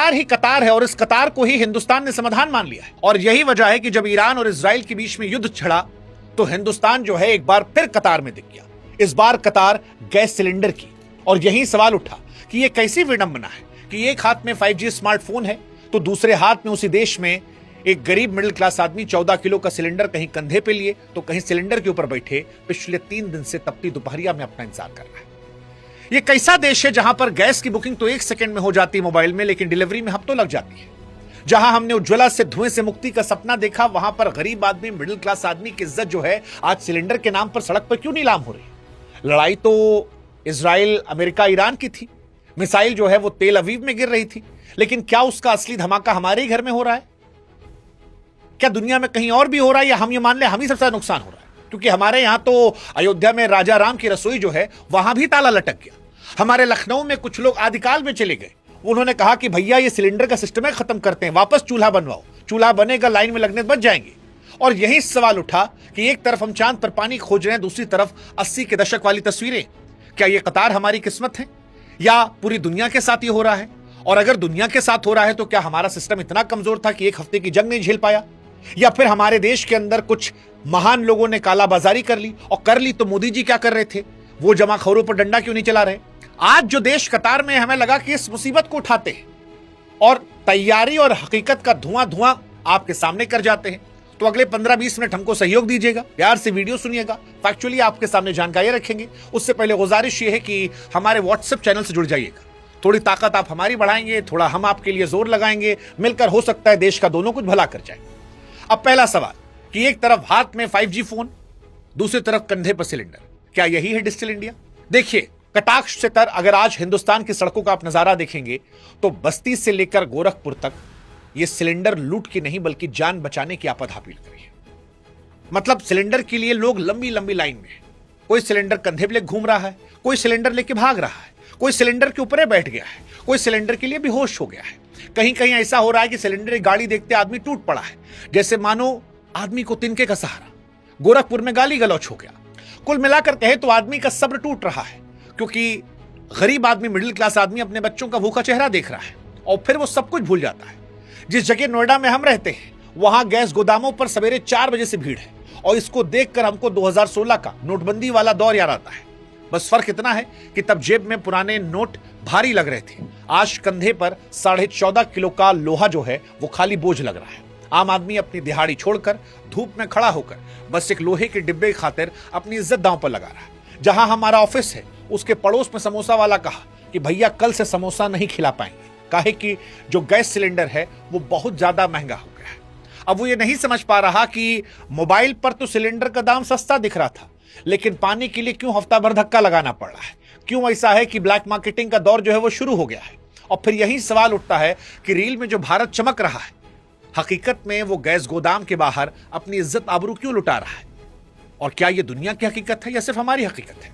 कतार ही कतार है और इस कतार को ही हिंदुस्तान ने समाधान मान लिया है। और यही वजह है कि जब ईरान और इजराइल के बीच में युद्ध छिड़ा तो हिंदुस्तान जो है एक बार फिर कतार में दिख गया। इस बार कतार गैस सिलेंडर की। और यही सवाल उठा कि यह कैसी विडंबना है कि एक हाथ में 5G स्मार्टफोन है तो दूसरे हाथ में उसी देश में एक गरीब मिडिल क्लास आदमी 14 किलो का सिलेंडर कहीं कंधे पे लिए तो कहीं सिलेंडर के ऊपर बैठे पिछले 3 दिन से तपती दोपहरिया में अपना इंतजार कर रहा है। यह कैसा देश है जहां पर गैस की बुकिंग तो 1 सेकंड में हो जाती है मोबाइल में, लेकिन डिलीवरी में हफ्तों लग जाती है। जहां हमने उज्ज्वला से धुएं से मुक्ति का सपना देखा, वहां पर गरीब आदमी मिडिल क्लास आदमी की इज्जत जो है आज सिलेंडर के नाम पर सड़क पर क्यों नीलाम हो रही है। लड़ाई तो इजराइल अमेरिका ईरान की थी, मिसाइल जो है वो तेल अवीव में गिर रही थी, लेकिन क्या उसका असली धमाका हमारे ही घर में हो रहा है? क्या दुनिया में कहीं और भी हो रहा है या हम ये मान ले हम ही सबसे नुकसान हो रहा है? क्योंकि हमारे यहां तो अयोध्या में राजा राम की रसोई जो है वहां भी ताला लटक गया। हमारे लखनऊ में कुछ लोग आदिकाल में चले गए, उन्होंने कहा कि भैया ये सिलेंडर का सिस्टम है, खत्म करते हैं, वापस चूल्हा बनवाओ, चूल्हा बनेगा, लाइन में लगने बच जाएंगे। और यही सवाल उठा कि एक तरफ हम चांद पर पानी खोज रहे हैं, दूसरी तरफ 80 के दशक वाली तस्वीरें। क्या ये कतार हमारी किस्मत है या पूरी दुनिया के साथ ये हो रहा है? और अगर दुनिया के साथ हो रहा है तो क्या हमारा सिस्टम इतना कमजोर था कि 1 हफ्ते की जंग नहीं झेल पाया? या फिर हमारे देश के अंदर कुछ महान लोगों ने कालाबाजारी कर ली, और कर ली तो मोदी जी क्या कर रहे थे? वो जमाखोरों पर डंडा क्यों नहीं चला रहे? आज जो देश कतार में, हमें लगा कि इस मुसीबत को उठाते हैं और तैयारी और हकीकत का धुआं धुआं आपके सामने कर जाते हैं। तो अगले 15-20 मिनट हमको सहयोग दीजिएगा, प्यार से वीडियो सुनिएगा, फैक्चुअली आपके सामने जानकारी रखेंगे। उससे पहले गुजारिश ये है कि हमारे व्हाट्सएप चैनल से जुड़ जाइएगा। थोड़ी ताकत आप हमारी बढ़ाएंगे, थोड़ा हम आपके लिए जोर लगाएंगे, मिलकर हो सकता है देश का दोनों कुछ भला कर जाए। अब पहला सवाल कि एक तरफ हाथ में 5G फोन, दूसरी तरफ कंधे पर सिलेंडर, क्या यही है डिजिटल इंडिया? देखिए, कटाक्ष से तर अगर आज हिंदुस्तान की सड़कों का आप नजारा देखेंगे तो बस्ती से लेकर गोरखपुर तक यह सिलेंडर लूट की नहीं बल्कि जान बचाने की आपाधापी लग रही है। मतलब सिलेंडर के लिए लोग लंबी लंबी लाइन में हैं। कोई सिलेंडर कंधे पे घूम रहा है, कोई सिलेंडर लेके भाग रहा है, कोई सिलेंडर के ऊपर बैठ गया है, कोई सिलेंडर के लिए बेहोश हो गया है। कहीं कहीं ऐसा हो रहा है कि सिलेंडर गाड़ी देखते आदमी टूट पड़ा है, जैसे मानो आदमी को तिनके का सहारा। गोरखपुर में गाली गलौच हो गया। कुल मिलाकर कहे तो आदमी का सब्र टूट रहा है, क्योंकि गरीब आदमी, मिडिल क्लास आदमी अपने बच्चों का भूखा चेहरा देख रहा है और फिर वो सब कुछ भूल जाता है। जिस जगह नोएडा में हम रहते हैं वहां गैस गोदामों पर सवेरे 4 बजे से भीड़ है, और इसको देखकर हमको 2016 का नोटबंदी वाला दौर याद आता है। बस फर्क इतना है कि तब जेब में पुराने नोट भारी लग रहे थे, आज कंधे पर 14.5 किलो का लोहा जो है वो खाली बोझ लग रहा है। आम आदमी अपनी दिहाड़ी छोड़कर धूप में खड़ा होकर बस एक लोहे के डिब्बे की खातिर अपनी इज्जत दांव पर लगा रहा है। जहां हमारा ऑफिस है उसके पड़ोस में समोसा वाला कहा कि भैया कल से समोसा नहीं खिला पाएंगे, काहे कि जो गैस सिलेंडर है वो बहुत ज्यादा महंगा हो गया है। अब वो ये नहीं समझ पा रहा कि मोबाइल पर तो सिलेंडर का दाम सस्ता दिख रहा था, लेकिन पानी के लिए क्यों हफ्ता भर धक्का लगाना पड़ रहा है? क्यों ऐसा है कि ब्लैक मार्केटिंग का दौर जो है वो शुरू हो गया है? और फिर यही सवाल उठता है कि रील में जो भारत चमक रहा है, हकीकत में वो गैस गोदाम के बाहर अपनी इज्जत आबरू क्यों लुटा रहा है? और क्या ये दुनिया की हकीकत है या सिर्फ हमारी हकीकत है?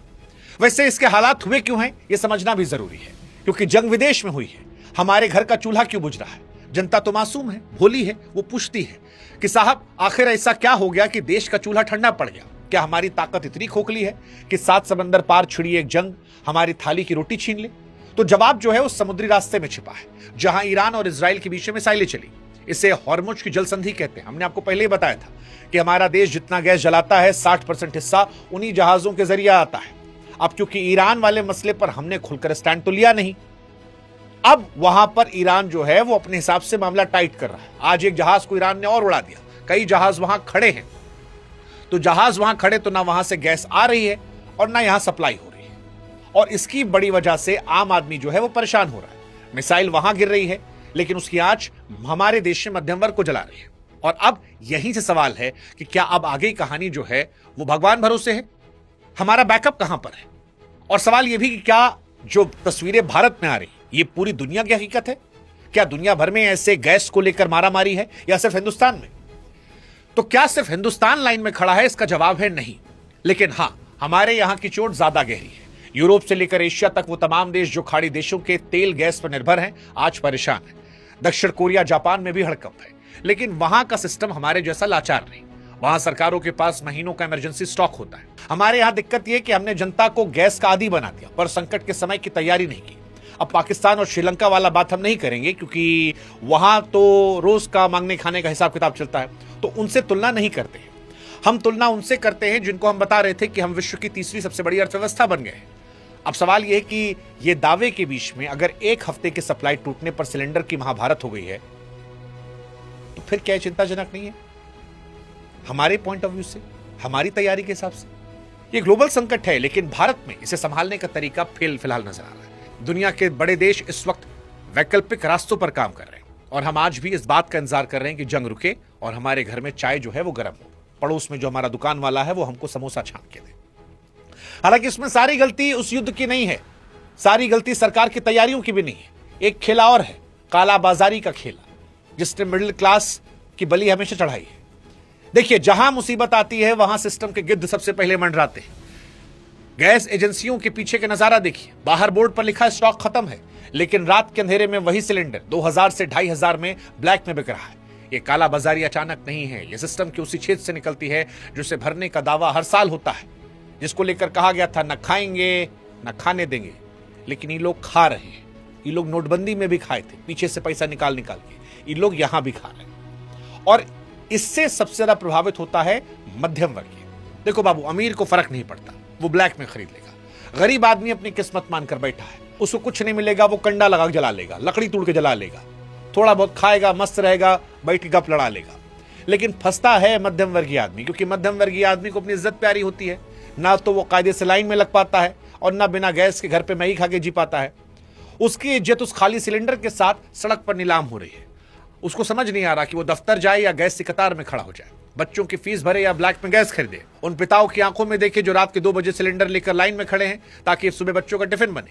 वैसे इसके हालात हुए क्यों हैं ये समझना भी जरूरी है, क्योंकि जंग विदेश में हुई है। हमारे घर का चूल्हा क्यों बुझ रहा है? जनता तो मासूम है, भोली है, वो पूछती है कि साहब आखिर ऐसा क्या हो गया कि देश का चूल्हा ठंडा पड़ गया? क्या हमारी ताकत इतनी खोखली है कि 7 समंदर पार छिड़ी एक जंग हमारी थाली की रोटी छीन ले? तो जवाब जो है उस समुद्री रास्ते में छिपा है, जहां ईरान और इजराइल के बीच में मिसाइलें चली। इसे हॉर्मुज की जल संधि कहते हैं। हमने आपको पहले ही बताया था कि हमारा देश जितना गैस जलाता है 60% हिस्सा उन्हीं जहाजों के जरिए आता है। अब क्योंकि ईरान वाले मसले पर हमने खुलकर स्टैंड तो लिया नहीं, अब वहां पर ईरान जो है वो अपने हिसाब से मामला टाइट कर रहा है। आज एक जहाज को ईरान ने और उड़ा दिया, कई जहाज वहां खड़े हैं। तो जहाज वहां खड़े तो ना वहां से गैस आ रही है और ना यहां सप्लाई हो रही है, और इसकी बड़ी वजह से आम आदमी जो है वो परेशान हो रहा है। मिसाइल वहां गिर रही है लेकिन उसकी आंच हमारे देश में मध्यम वर्ग को जला रही है। और अब यहीं से सवाल है कि क्या अब आगे की कहानी जो है वो भगवान भरोसे है? हमारा बैकअप कहां पर है? और सवाल यह भी कि क्या जो तस्वीरें भारत में आ रही ये पूरी दुनिया की हकीकत है? क्या दुनिया भर में ऐसे गैस को लेकर मारामारी है या सिर्फ हिंदुस्तान में? तो क्या सिर्फ हिंदुस्तान लाइन में खड़ा है? इसका जवाब है नहीं। लेकिन हां, हमारे यहां की चोट ज्यादा गहरी है। यूरोप से लेकर एशिया तक वो तमाम देश जो खाड़ी देशों के तेल गैस पर निर्भर हैं आज परेशान है। दक्षिण कोरिया, जापान में भी हड़कंप है, लेकिन वहां का सिस्टम हमारे जैसा लाचार नहीं। वहां सरकारों के पास महीनों का इमरजेंसी स्टॉक होता है। हमारे यहां दिक्कत यह कि हमने जनता को गैस का आदी बना दिया, पर संकट के समय की तैयारी नहीं की। अब पाकिस्तान और श्रीलंका वाला बात हम नहीं करेंगे क्योंकि वहां तो रोज का मांगने खाने का हिसाब किताब चलता है, तो उनसे तुलना नहीं करते हैं। हम तुलना उनसे करते हैं जिनको हम बता रहे थे कि हम विश्व की तीसरी सबसे बड़ी अर्थव्यवस्था बन गए। अब सवाल यह है कि ये दावे के बीच में अगर एक हफ्ते के सप्लाई टूटने पर सिलेंडर की महाभारत हो गई है तो फिर क्या चिंताजनक नहीं है? हमारे पॉइंट ऑफ व्यू से, हमारी तैयारी के हिसाब से ये ग्लोबल संकट है, लेकिन भारत में इसे संभालने का तरीका फिलहाल नजर आ रहा है। दुनिया के बड़े देश इस वक्त वैकल्पिक रास्तों पर काम कर रहे हैं और हम आज भी इस बात का इंतजार कर रहे हैं कि जंग रुके और हमारे घर में चाय जो है वो गर्म हो, पड़ोस में जो हमारा दुकान वाला है वो हमको समोसा छान के दे। हालांकि इसमें सारी गलती उस युद्ध की नहीं है, सारी गलती सरकार की तैयारियों की भी नहीं है। एक खेला और है, काला बाजारी का खेला, जिसने मिडिल क्लास की बलि हमेशा चढ़ाई है। देखिए, जहां मुसीबत आती है वहां सिस्टम के गिद्ध सबसे पहले मंडराते हैं। गैस एजेंसियों के पीछे का नजारा देखिए, बाहर बोर्ड पर लिखा है स्टॉक खत्म है, लेकिन रात के अंधेरे में वही सिलेंडर 2000 से 2500 में ब्लैक में बिक रहा है। ये काला बाजारी अचानक नहीं है, ये सिस्टम के उसी छेद से निकलती है जिसे भरने का दावा हर साल होता है, जिसको लेकर कहा गया था न खाएंगे न खाने देंगे, लेकिन ये लोग खा रहे हैं। ये लोग नोटबंदी में भी खाए थे, पीछे से पैसा निकाल के, ये लोग यहां भी खा रहे हैं। और इससे सबसे ज्यादा प्रभावित होता है मध्यम वर्गीय। देखो बाबू, अमीर को फर्क नहीं पड़ता, वो ब्लैक में खरीद लेगा। गरीब आदमी अपनी किस्मत मानकर बैठा है, उसको कुछ नहीं मिलेगा, वो कंडा लगा के जला लेगा, लकड़ी तोड़ के जला लेगा, थोड़ा बहुत खाएगा, मस्त रहेगा, बैठ के गप लड़ा लेगा। लेकिन फंसता है मध्यम वर्गीय आदमी, क्योंकि मध्यम वर्गीय आदमी को अपनी इज्जत प्यारी होती है, ना तो वो कायदे से लाइन में लग पाता है और ना बिना गैस के घर पे मैगी खा के जी पाता है। उसकी इज्जत उस खाली सिलेंडर के साथ सड़क पर नीलाम हो रही है। उसको समझ नहीं आ रहा कि वो दफ्तर जाए या गैस की कतार में खड़ा हो जाए, बच्चों की फीस भरे या ब्लैक में गैस खरीदे। उन पिताओं की आंखों में देखे जो रात के 2 बजे सिलेंडर लेकर लाइन में खड़े हैं ताकि सुबह बच्चों का टिफिन बने।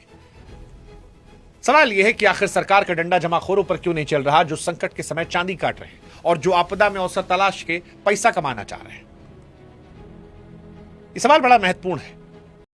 सवाल यह है कि आखिर सरकार का डंडा जमाखोरों पर क्यों नहीं चल रहा, जो संकट के समय चांदी काट रहे हैं और जो आपदा में अवसर तलाश के पैसा कमाना चाह रहे हैं। यह सवाल बड़ा महत्वपूर्ण है।